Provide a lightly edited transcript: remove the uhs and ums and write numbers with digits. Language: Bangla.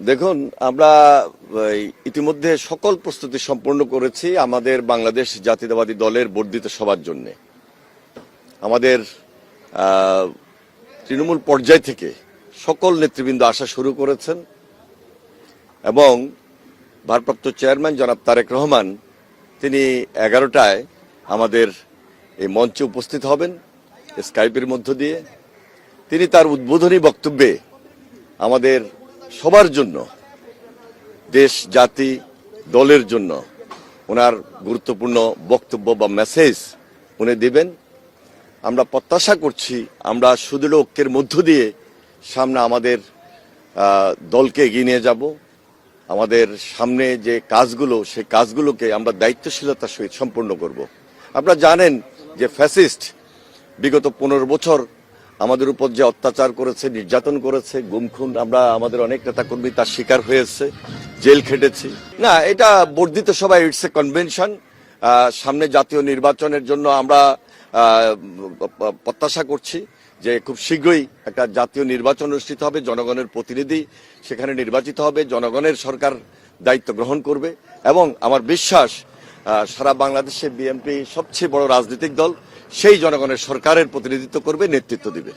দেখুন, আমরা ইতিমধ্যে সকল প্রস্তুতি সম্পন্ন করেছি আমাদের বাংলাদেশ জাতীয়তাবাদী দলের বর্ধিত সভার জন্য। আমাদের তৃণমূল পর্যায় থেকে সকল নেতৃবৃন্দ আসা শুরু করেছেন এবং ভারপ্রাপ্ত চেয়ারম্যান জনাব তারেক রহমান তিনি 11টায় আমাদের এই মঞ্চে উপস্থিত হবেন স্কাইপের মধ্য দিয়ে। তিনি তার উদ্বোধনী বক্তব্যে আমাদের সবার জন্য, দেশ জাতি দলের জন্য ওনার গুরুত্বপূর্ণ বক্তব্য বা মেসেজ উনি দেবেন। আমরা প্রত্যাশা করছি আমরা সুদৃঢ় ঐক্যের মধ্য দিয়ে সামনে আমাদের দলকে এগিয়ে নিয়ে যাব। আমাদের সামনে যে কাজগুলো সেই কাজগুলোকে আমরা দায়িত্বশীলতার সহিত সম্পন্ন করব। আপনারা জানেন যে ফ্যাসিস্ট বিগত 15 বছর আমাদের উপর যে অত্যাচার করেছে, নির্যাতন করেছে, গুম খুন, আমরা আমাদের অনেক নেতাকর্মী তার শিকার হয়েছে, জেল খেটেছি। না, এটা বর্ধিত সভায় ইটস এ কনভেনশন। সামনে জাতীয় নির্বাচনের জন্য আমরা প্রত্যাশা করছি যে খুব শীঘ্রই একটা জাতীয় নির্বাচন অনুষ্ঠিত হবে, জনগণের প্রতিনিধি সেখানে নির্বাচিত হবে, জনগণের সরকার দায়িত্ব গ্রহণ করবে এবং আমার বিশ্বাস সারা বাংলাদেশে বিএনপি সবচেয়ে বড় রাজনৈতিক দল, সেই জনগণের সরকারের প্রতিনিধিত্ব করবে, নেতৃত্ব দিবে।